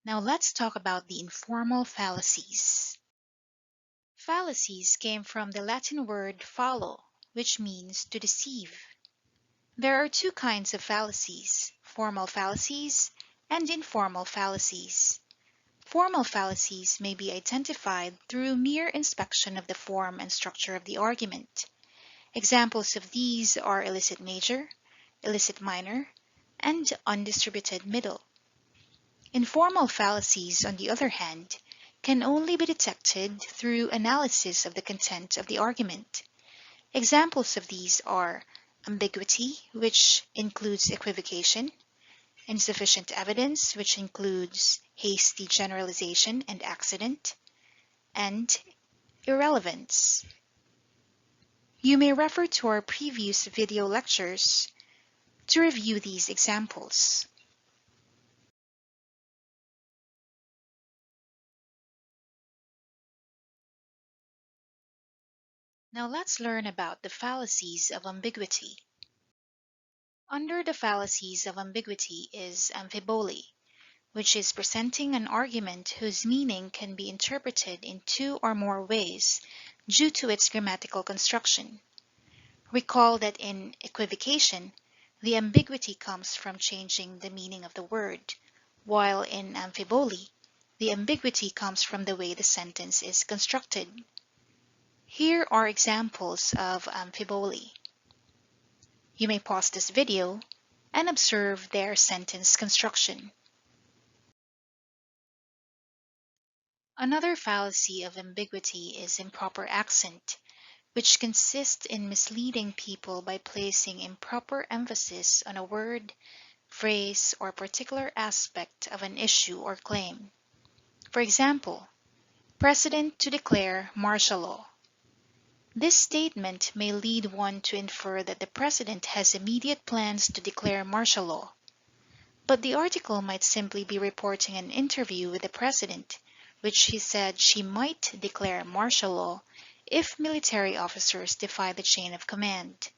Now let's talk about the informal fallacies. Fallacies came from the Latin word fallo, which means to deceive. There are two kinds of fallacies, formal fallacies and informal fallacies. Formal fallacies may be identified through mere inspection of the form and structure of the argument. Examples of these are illicit major, illicit minor, and undistributed middle. Informal fallacies, on the other hand, can only be detected through analysis of the content of the argument. Examples of these are ambiguity, which includes equivocation, insufficient evidence, which includes hasty generalization and accident, and irrelevance. You may refer to our previous video lectures to review these examples. Now let's learn about the fallacies of ambiguity. Under the fallacies of ambiguity is Amphiboli, which is presenting an argument whose meaning can be interpreted in two or more ways due to its grammatical construction. Recall that in equivocation, the ambiguity comes from changing the meaning of the word, while in Amphiboli, the ambiguity comes from the way the sentence is constructed. Here are examples of Amphiboli. You may pause this video and observe their sentence construction. Another fallacy of ambiguity is improper accent, which consists in misleading people by placing improper emphasis on a word, phrase, or particular aspect of an issue or claim. For example, President to declare martial law. This statement may lead one to infer that the President has immediate plans to declare martial law, but the article might simply be reporting an interview with the President, which she said she might declare martial law if military officers defy the chain of command.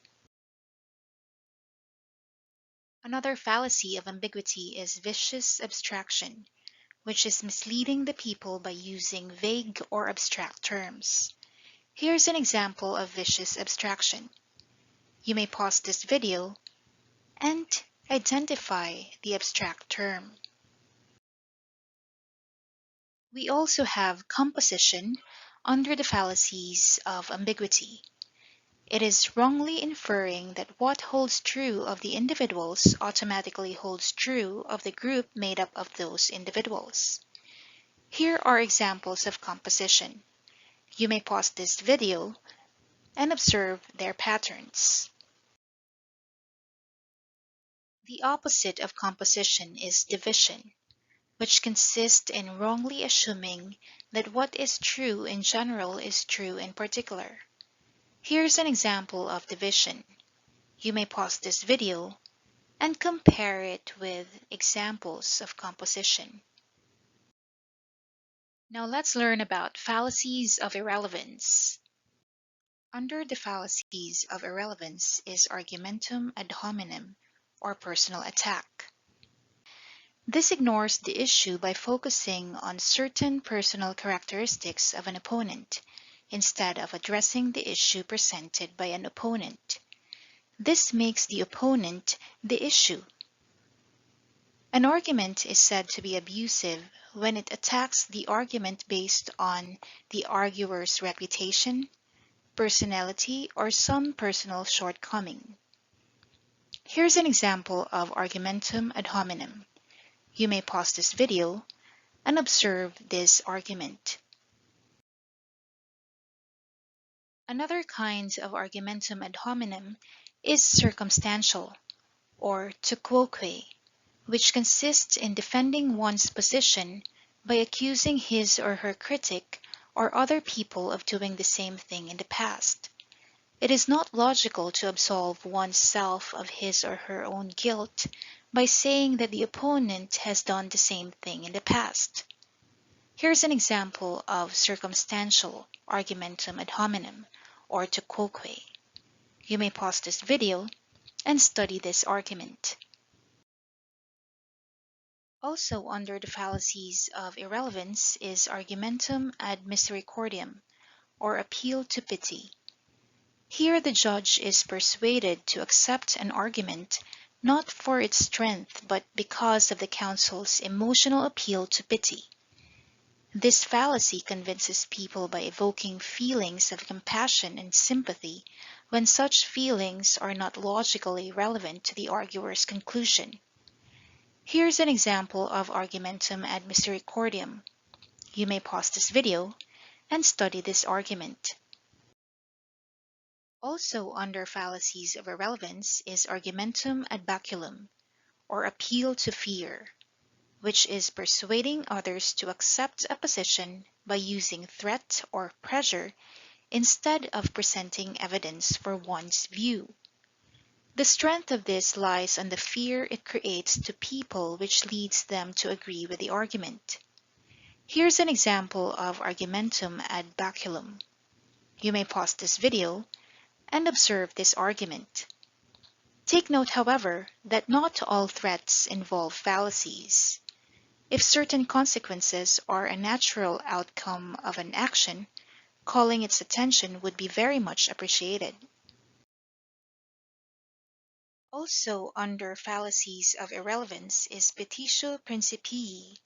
Another fallacy of ambiguity is vicious abstraction, which is misleading the people by using vague or abstract terms. Here's an example of vicious abstraction. You may pause this video and identify the abstract term. We also have composition under the fallacies of ambiguity. It is wrongly inferring that what holds true of the individuals automatically holds true of the group made up of those individuals. Here are examples of composition. You may pause this video and observe their patterns. The opposite of composition is division, which consists in wrongly assuming that what is true in general is true in particular. Here's an example of division. You may pause this video and compare it with examples of composition. Now let's learn about fallacies of irrelevance. Under the fallacies of irrelevance is argumentum ad hominem, or personal attack. This ignores the issue by focusing on certain personal characteristics of an opponent, instead of addressing the issue presented by an opponent. This makes the opponent the issue. An argument is said to be abusive when it attacks the argument based on the arguer's reputation, personality, or some personal shortcoming. Here's an example of argumentum ad hominem. You may pause this video and observe this argument. Another kind of argumentum ad hominem is circumstantial, or tu quoque, which consists in defending one's position by accusing his or her critic or other people of doing the same thing in the past. It is not logical to absolve oneself of his or her own guilt by saying that the opponent has done the same thing in the past. Here's an example of circumstantial argumentum ad hominem, or tu quoque. You may pause this video and study this argument. Also under the fallacies of irrelevance is Argumentum Advercundium, or appeal to pity. Here the judge is persuaded to accept an argument not for its strength but because of the counsel's emotional appeal to pity. This fallacy convinces people by evoking feelings of compassion and sympathy when such feelings are not logically relevant to the arguer's conclusion. Here's an example of Argumentum Advercundium. You may pause this video and study this argument. Also under Fallacies of Irrelevance is Argumentum Advercundium, or appeal to fear, which is persuading others to accept a position by using threat or pressure instead of presenting evidence for one's view. The strength of this lies on the fear it creates to people, which leads them to agree with the argument. Here's an example of Argumentum Advercundium. You may pause this video and observe this argument. Take note, however, that not all threats involve fallacies. If certain consequences are a natural outcome of an action, calling its attention would be very much appreciated. Also under Fallacies of Irrelevance is Petitio Principii,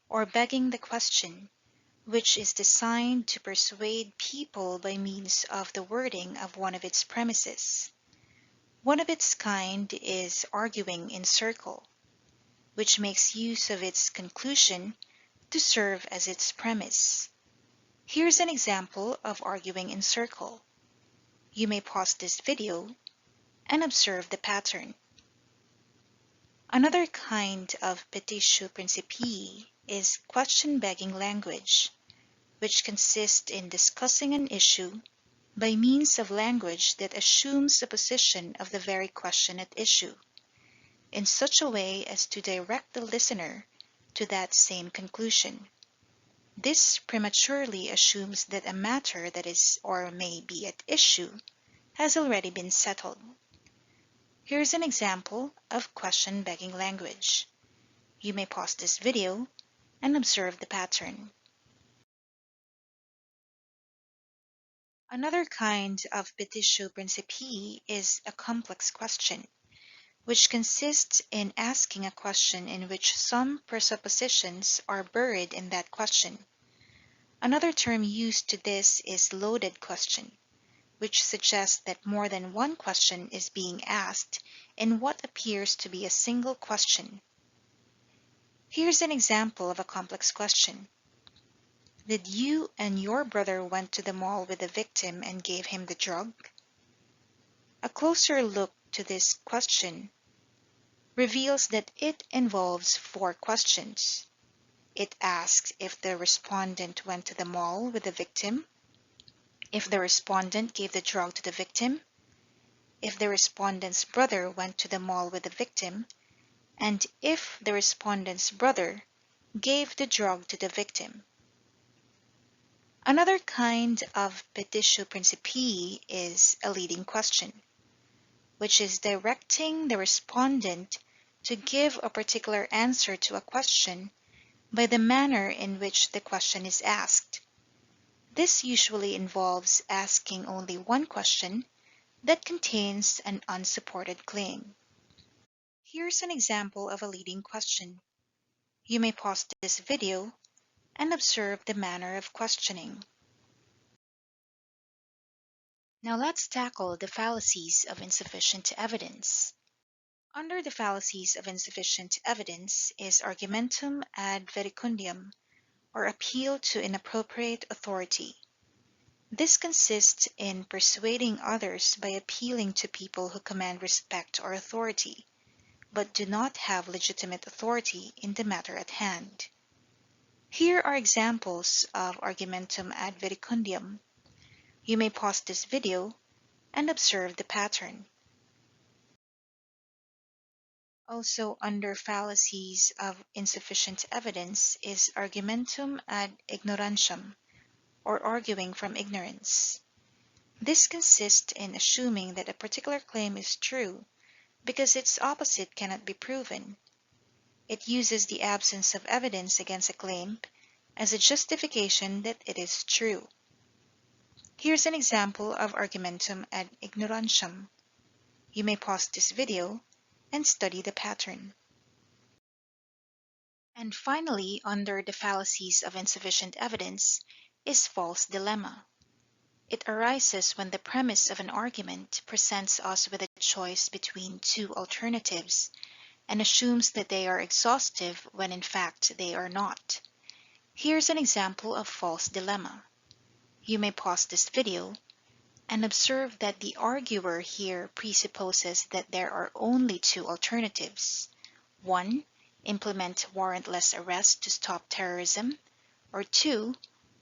or begging the question, which is designed to persuade people by means of the wording of one of its premises. One of its kind is arguing in circle, which makes use of its conclusion to serve as its premise. Here's an example of arguing in circle. You may pause this video and observe the pattern. Another kind of petitio principii is question-begging language, which consists in discussing an issue by means of language that assumes a position of the very question at issue, in such a way as to direct the listener to that same conclusion. This prematurely assumes that a matter that is or may be at issue has already been settled. Here's an example of question-begging language. You may pause this video and observe the pattern. Another kind of petitio principii is a complex question, which consists in asking a question in which some presuppositions are buried in that question. Another term used to this is loaded question, which suggests that more than one question is being asked in what appears to be a single question. Here's an example of a complex question. Did you and your brother went to the mall with the victim and gave him the drug? A closer look to this question reveals that it involves 4 questions. It asks if the respondent went to the mall with the victim, if the respondent gave the drug to the victim, if the respondent's brother went to the mall with the victim, and if the respondent's brother gave the drug to the victim. Another kind of petitio principii is a leading question, which is directing the respondent to give a particular answer to a question by the manner in which the question is asked. This usually involves asking only one question that contains an unsupported claim. Here's an example of a leading question. You may pause this video and observe the manner of questioning. Now let's tackle the fallacies of insufficient evidence. Under the fallacies of insufficient evidence is Argumentum Advercundium, or appeal to inappropriate authority. This consists in persuading others by appealing to people who command respect or authority, but do not have legitimate authority in the matter at hand. Here are examples of Argumentum Advercundium. You may pause this video and observe the pattern. Also under fallacies of insufficient evidence is Argumentum ad ignorantiam, or arguing from ignorance. This consists in assuming that a particular claim is true because its opposite cannot be proven. It uses the absence of evidence against a claim as a justification that it is true. Here's an example of Argumentum ad ignorantiam. You may pause this video and study the pattern. And finally, under the fallacies of insufficient evidence, is false dilemma. It arises when the premise of an argument presents us with a choice between two alternatives and assumes that they are exhaustive when in fact they are not. Here's an example of false dilemma. You may pause this video and observe that the arguer here presupposes that there are only two alternatives. 1. Implement warrantless arrest to stop terrorism, or 2.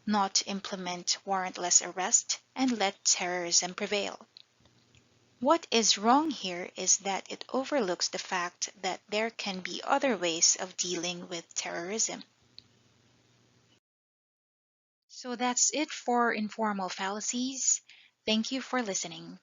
Not implement warrantless arrest and let terrorism prevail. What is wrong here is that it overlooks the fact that there can be other ways of dealing with terrorism. So that's it for informal fallacies. Thank you for listening.